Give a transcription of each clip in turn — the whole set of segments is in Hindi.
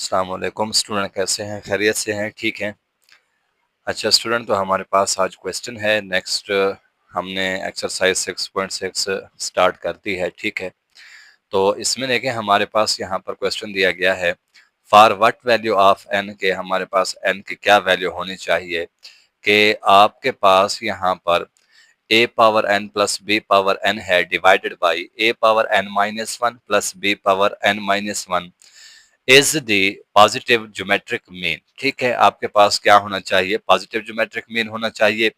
अस्सलाम वालेकुम स्टूडेंट, कैसे हैं? खैरियत से हैं? ठीक हैं? अच्छा स्टूडेंट, तो हमारे पास आज क्वेश्चन है। नेक्स्ट हमने एक्सरसाइज 6.6 स्टार्ट कर दी है। ठीक है, तो इसमें देखें हमारे पास यहाँ पर क्वेश्चन दिया गया है for what value of N, के हमारे पास एन की क्या वैल्यू होनी चाहिए कि आपके पास यहाँ पर A power N plus B power N है divided by A power N minus one plus B power N minus one is the positive geometric mean. ठीक है, आपके पास क्या होना चाहिए? पॉजिटिव ज्योमेट्रिक मीन होना चाहिए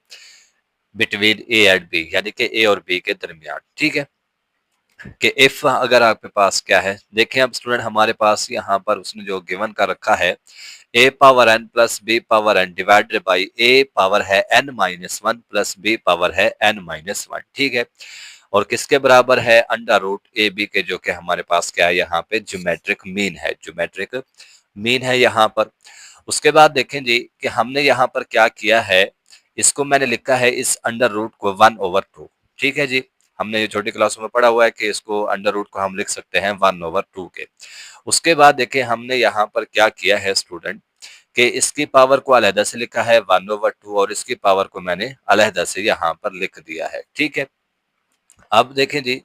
बिटवीन ए एंड बी, यानी कि ए और बी के दरमियान। ठीक है, कि इफ अगर आपके पास क्या है, देखें अब स्टूडेंट हमारे पास यहाँ पर उसने जो गिवन का रखा है A power N plus B power N divided by A power है N minus one plus B power है एन माइनस वन। ठीक है, और किसके बराबर है? अंडर रूट ए बी के, जो कि हमारे पास क्या है यहाँ पे ज्योमेट्रिक मीन है। ज्योमेट्रिक मीन है यहाँ पर। उसके बाद देखें जी कि हमने यहाँ पर क्या किया है, इसको मैंने लिखा है इस अंडर रूट को 1/2। ठीक है जी, हमने ये छोटी क्लासों में पढ़ा हुआ है कि इसको अंडर रूट को हम लिख सकते हैं 1/2 के। उसके बाद देखें हमने यहाँ पर क्या किया है स्टूडेंट कि इसकी पावर को अलहदा से लिखा है 1/2 और इसकी पावर को मैंने अलहदा से यहाँ पर लिख दिया है। ठीक है, अब देखें जी,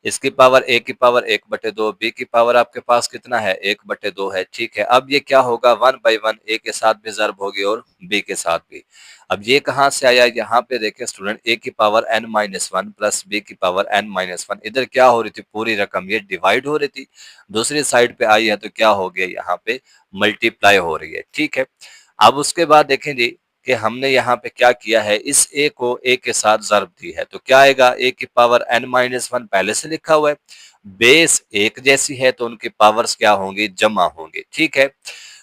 इसकी पावर ए की पावर 1/2, बी की पावर आपके पास कितना है? 1/2 है। ठीक है, अब ये क्या होगा? 1/1 ए के साथ भी ज़र्ब होगी और बी के साथ भी। अब ये कहाँ से आया? यहाँ पे देखें स्टूडेंट, ए की power n minus one plus B की पावर n माइनस वन, इधर क्या हो रही थी? पूरी रकम ये डिवाइड हो रही थी, दूसरी साइड पे आई है तो क्या हो गया? यहाँ पे मल्टीप्लाई हो रही है। ठीक है, अब उसके बाद देखें जी कि हमने यहाँ पे क्या किया है, इस a को a के साथ ज़र्ब दी है तो क्या आएगा? a की पावर n माइनस वन पहले से लिखा हुआ है, बेस एक जैसी है तो उनकी पावर्स क्या होंगी? जमा होंगी। ठीक है,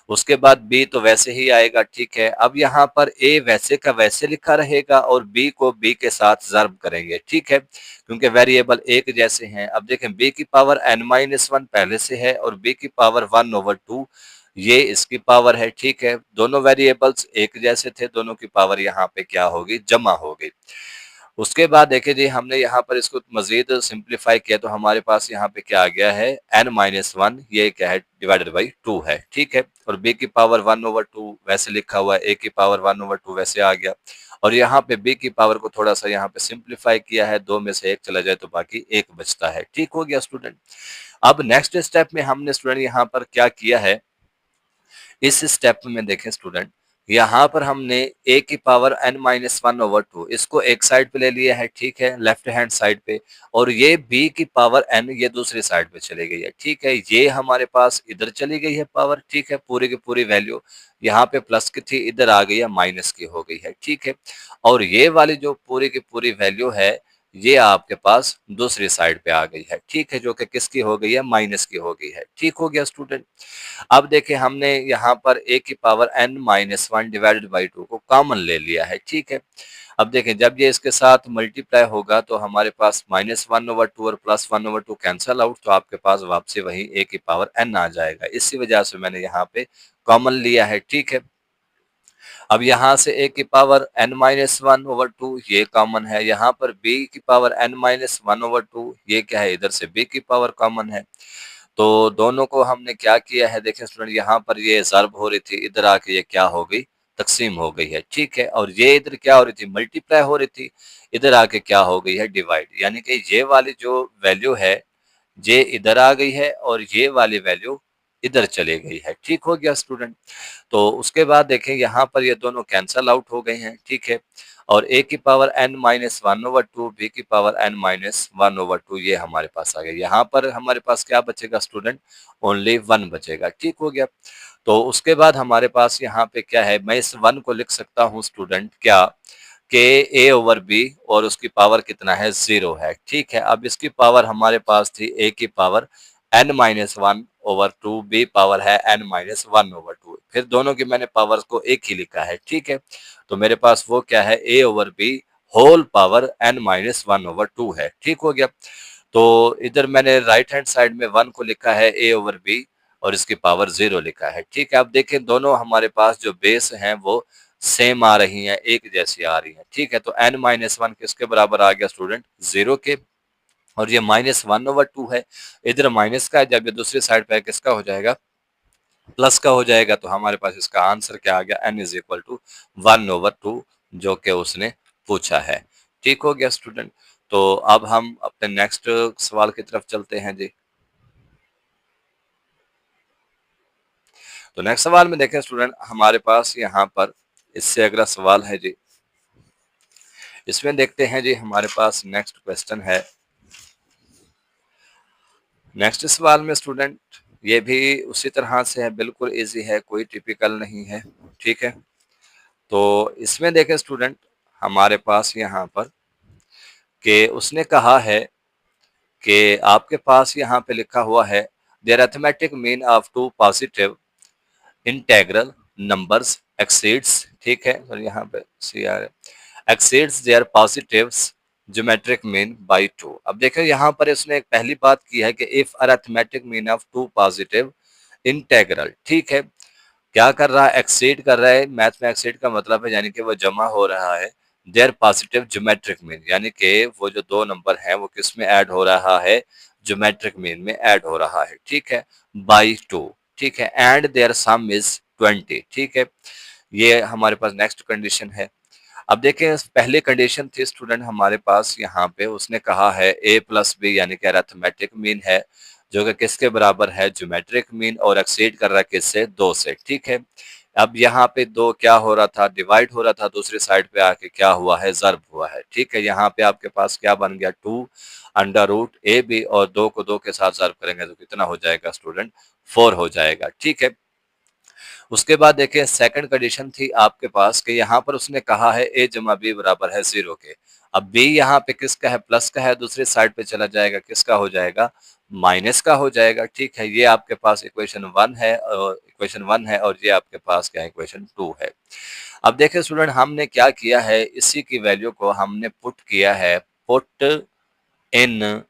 उसके बाद b तो वैसे ही आएगा। ठीक है, अब यहाँ पर a वैसे का वैसे लिखा रहेगा और b को b के साथ ज़र्ब करेंगे। ठीक है, क्योंकि वेरिएबल एक जैसे हैं। अब देखें b की पावर n माइनस वन पहले से है और b की पावर 1/2 ये इसकी पावर है। ठीक है, दोनों वेरिएबल्स एक जैसे थे, दोनों की पावर यहाँ पे क्या होगी? जमा होगी। उसके बाद देखिए जी, हमने यहाँ पर इसको मजीद सिंप्लीफाई किया तो हमारे पास यहाँ पे क्या आ गया है? n माइनस वन, ये क्या है? डिवाइडेड बाई 2 है। ठीक है, और b की पावर 1/2 वैसे लिखा हुआ है, a की पावर 1/2 वैसे आ गया, और यहाँ पे b की पावर को थोड़ा सा यहाँ पे सिंप्लीफाई किया है, दो में से एक चला जाए तो बाकी एक बचता है। ठीक हो गया स्टूडेंट। अब नेक्स्ट स्टेप में हमने स्टूडेंट यहाँ पर क्या किया है, इस स्टेप में देखें स्टूडेंट, यहाँ पर हमने a की पावर n माइनस 1/2 इसको एक साइड पे ले लिया है। ठीक है, लेफ्ट हैंड साइड पे, और ये b की पावर n ये दूसरी साइड पे चली गई है। ठीक है, ये हमारे पास इधर चली गई है पावर। ठीक है, पूरी की पूरी वैल्यू यहाँ पे प्लस की थी, इधर आ गई है माइनस की हो गई है। ठीक है, और ये वाली जो पूरी की पूरी वैल्यू है ये आपके पास दूसरी साइड पे आ गई है। ठीक है, जो कि किसकी हो गई है? माइनस की हो गई है। ठीक हो गया स्टूडेंट। अब देखिए हमने यहाँ पर a की power n minus one divided by 2 को कॉमन ले लिया है। ठीक है, अब देखें जब ये इसके साथ मल्टीप्लाई होगा तो हमारे पास -1/2 और +1/2 कैंसल आउट, तो आपके पास वापसी वही a की पावर n आ जाएगा। इसी वजह से मैंने यहाँ पे कॉमन लिया है। ठीक है, अब यहाँ से a की पावर n-1/2 ये कॉमन है, यहाँ पर b की पावर n-1/2 ये क्या है? इधर से b की पावर कॉमन है, तो दोनों को हमने क्या किया है? देखें स्टूडेंट, यहाँ पर ये ज़र्ब हो रही थी, इधर आके ये क्या हो गई? तकसीम हो गई है। ठीक है, और ये इधर क्या हो रही थी? मल्टीप्लाई हो रही थी, इधर आके क्या हो गई है? डिवाइड, यानी कि ये वाली जो वैल्यू है ये इधर आ गई है और ये वाली वैल्यू इधर चली गई है। ठीक हो गया स्टूडेंट। तो उसके बाद देखें यहाँ पर ये दोनों कैंसल आउट हो गए हैं। ठीक है, और a की पावर n-1/2 b की पावर n-1/2 ये हमारे पास आ गया। यहाँ पर हमारे पास क्या बचेगा स्टूडेंट? ओनली 1 बचेगा। ठीक हो गया। तो उसके बाद हमारे पास यहाँ पे क्या है? मैं इस 1 को लिख सकता हूँ स्टूडेंट क्या, के a/b और उसकी पावर कितना है? 0 है। ठीक है, अब इसकी पावर हमारे पास थी a की पावर n-1/2, b पावर है n-1/2, फिर दोनों की मैंने पावर्स को एक ही लिखा है। ठीक है, तो मेरे पास वो क्या है? a/b होल पावर n-1/2 है। ठीक हो गया। तो इधर मैंने राइट हैंड साइड में 1 को लिखा है a/b और इसकी पावर 0 लिखा है। ठीक है, अब देखें दोनों हमारे पास जो बेस हैं वो सेम आ रही हैं, एक जैसी आ रही हैं। ठीक है, तो n-1 किसके बराबर आ गया स्टूडेंट? 0 के, और ये -1/2 है, इधर माइनस का है, जब ये दूसरी साइड पे है किसका हो जाएगा? प्लस का हो जाएगा तो हमारे पास इसका आंसर क्या आ गया, n इज इक्वल टू 1/2 जो कि उसने पूछा है। ठीक हो गया स्टूडेंट। तो अब हम अपने नेक्स्ट सवाल की तरफ चलते हैं जी। तो नेक्स्ट सवाल में देखें स्टूडेंट, हमारे पास यहाँ पर इससे अगला सवाल है जी। इसमें देखते हैं जी, हमारे पास नेक्स्ट क्वेश्चन है। नेक्स्ट सवाल में स्टूडेंट ये भी उसी तरह से है, बिल्कुल इजी है, कोई टिपिकल नहीं है। ठीक है, तो इसमें देखें स्टूडेंट, हमारे पास यहाँ पर कि उसने कहा है कि आपके पास यहाँ पे लिखा हुआ है the arithmetic mean of two positive integral numbers exceeds, ठीक है, और यहाँ पे C R exceeds their positives geometric mean by 2। अब देखो यहाँ पर इसने एक पहली बात की है कि if arithmetic mean of two positive integral, ठीक है, क्या कर रहा है, एक्सीड कर रहा है। मैथ में एक्सीड का मतलब है यानी कि वो जमा हो रहा है देयर पॉजिटिव ज्योमेट्रिक मीन, यानी कि वो जो दो नंबर हैं वो किस में ऐड हो रहा है, ज्योमेट्रिक मीन में ऐड हो रहा है। ठीक है, बाई 2, ठीक है, एंड देयर सम इज 20। ठीक है, ये हमारे पास नेक्स्ट कंडीशन है। अब देखें, पहले कंडीशन थी स्टूडेंट हमारे पास यहाँ पे, उसने कहा है a प्लस बी यानी कि अरिथमेटिक मीन है जो कि किसके बराबर है, ज्योमेट्रिक मीन, और एक्सीड कर रहा है किससे, 2 से। ठीक है, अब यहाँ पे दो क्या हो रहा था, डिवाइड हो रहा था, दूसरी साइड पे आके क्या हुआ है, ज़र्ब हुआ है। ठीक है, यहाँ पे आपके पास क्या बन गया, 2 अंडर रूट ए बी, और 2 को 2 के साथ ज़र्ब करेंगे तो कितना हो जाएगा स्टूडेंट, 4 हो जाएगा। ठीक है, उसके बाद देखिए सेकंड कंडीशन थी आपके पास कि यहाँ पर उसने कहा है a जमा बी बराबर है 0 के। अब b यहाँ पे किसका है, प्लस का है, दूसरी साइड पे चला जाएगा, किसका हो जाएगा, माइनस का हो जाएगा। ठीक है, ये आपके पास इक्वेशन 1 है, और इक्वेशन 1 है, और ये आपके पास क्या है, इक्वेशन 2 है। अब देखिए स्टूडेंट, हमने क्या किया है, इसी की वैल्यू को हमने पुट किया है, पुट इन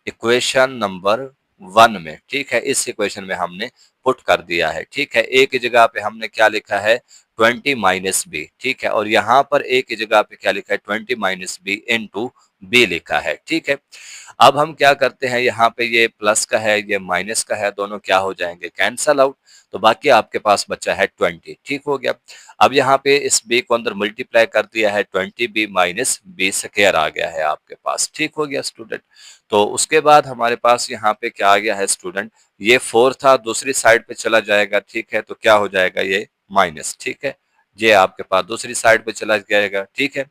इक्वेशन नंबर 1 में। ठीक है, इस इक्वेशन में हमने पुट कर दिया है। ठीक है, ए की जगह पे हमने क्या लिखा है, 20 माइनस बी। ठीक है, और यहाँ पर ए की जगह पे क्या लिखा है, 20 माइनस बी इंटू बी लिखा है। ठीक है, अब हम क्या करते हैं, यहाँ पे ये प्लस का है, ये माइनस का है, दोनों क्या हो जाएंगे, कैंसल आउट, तो बाकी आपके पास बचा है 20। ठीक हो गया। अब यहाँ पे इस बी को अंदर मल्टीप्लाई कर दिया है, 20 बी माइनस बी स्क्वायर आ गया है आपके पास। ठीक हो गया स्टूडेंट। तो उसके बाद हमारे पास यहाँ पे क्या आ गया है स्टूडेंट, ये 4 था, दूसरी साइड पे चला जाएगा। ठीक है, तो क्या हो जाएगा, ये माइनस। ठीक है, ये आपके पास दूसरी साइड पे चला जाएगा। ठीक है,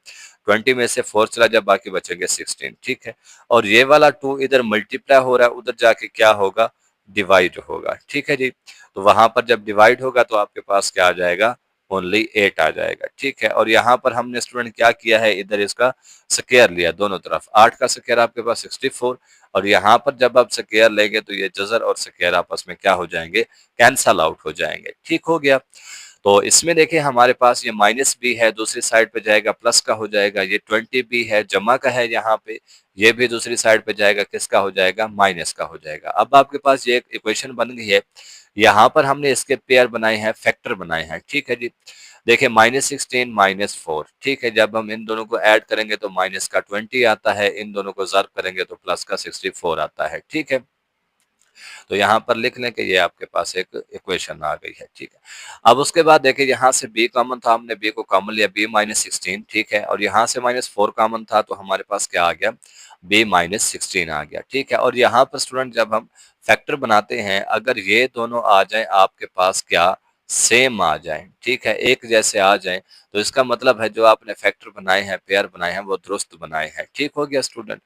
20 में से 4 चला जाए, बाकी बचेंगे 16। ठीक है, और ये वाला 2 इधर मल्टीप्लाई हो रहा है, उधर जाके क्या होगा, डिवाइड होगा। ठीक है जी, तो वहां पर जब डिवाइड होगा तो आपके पास क्या आ जाएगा, ओनली 8 आ जाएगा। ठीक है, और यहाँ पर हमने स्टूडेंट क्या किया है, इधर इसका स्क्वायर लिया दोनों तरफ, 8 का स्क्वायर आपके पास 64, और यहाँ पर जब आप स्क्वायर लेंगे तो ये जजर और स्क्वायर आपस में क्या हो जाएंगे, कैंसल आउट हो जाएंगे। ठीक हो गया। तो इसमें देखिए हमारे पास ये माइनस बी है, दूसरी साइड पे जाएगा प्लस का हो जाएगा, ये 20 बी है, जमा का है यहाँ पे, ये भी दूसरी साइड पे जाएगा, किसका हो जाएगा, माइनस का हो जाएगा। अब आपके पास ये एक इक्वेशन बन गई है, यहाँ पर हमने इसके पेयर बनाए हैं, फैक्टर बनाए हैं। ठीक है जी, देखिए -16 -4। ठीक है, जब हम इन दोनों को ऐड करेंगे तो माइनस का 20 आता है, इन दोनों को ज़र्ब करेंगे तो प्लस का 64 आता है। ठीक है, तो यहाँ पर लिख लें कि ये आपके पास एक इक्वेशन आ गई है। ठीक है, अब उसके बाद देखिए यहाँ से b कॉमन था, हमने b को कॉमन लिया, b -16। ठीक है, और यहाँ से -4 कॉमन था तो हमारे पास क्या आ गया, b -16 आ गया। ठीक है, और यहाँ पर स्टूडेंट जब हम फैक्टर बनाते हैं, अगर ये दोनों आ जाए आपके पास क्या, सेम आ जाए, ठीक है, एक जैसे आ जाए, तो इसका मतलब है जो आपने फैक्टर बनाए हैं, पेयर बनाए हैं, वो दुरुस्त बनाए हैं। ठीक हो गया स्टूडेंट।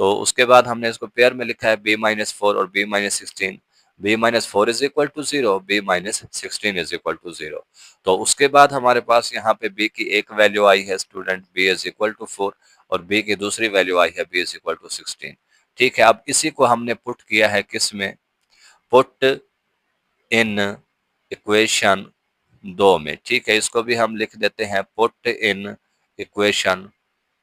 तो उसके बाद हमने इसको पेयर में लिखा है b-4 और b-16। b-4 is equal to 0, b-16 is equal to 0। तो उसके बाद हमारे पास यहाँ पे b की एक वैल्यू आई है student, b is equal to 4, और b की दूसरी वैल्यू आई है, b इज इक्वल टू 16। ठीक है, अब इसी को हमने पुट किया है किस में, पुट इन इक्वेशन 2 में। ठीक है, इसको भी हम लिख देते हैं पुट इन इक्वेशन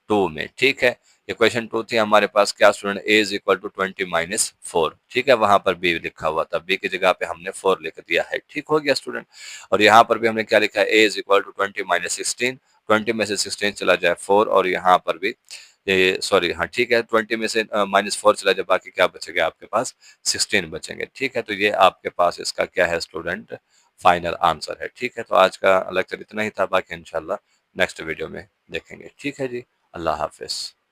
2 में। ठीक है, इक्वेशन 2 थी हमारे पास क्या student, a is equal to 20 minus 4। ठीक है, वहां पर b लिखा हुआ था, b की जगह पे हमने 4 लिख दिया है। ठीक हो गया स्टूडेंट, और यहाँ पर भी हमने क्या लिखा है, a is equal to 20 minus 16, 20 में से 16 चला जाए 4, और यहाँ पर भी ये सॉरी, हाँ ठीक है, 20 में से -4 चला जाए, बाकी क्या बचेगा आपके पास? 16 बचेंगे। ठीक है, तो ये आपके पास इसका क्या है स्टूडेंट? फाइनल आंसर है। ठीक है, तो आज का लेक्चर इतना ही था, बाकी इंशाल्लाह नेक्स्ट वीडियो में देखेंगे। ठीक है जी, अल्लाह हाफ़िज़।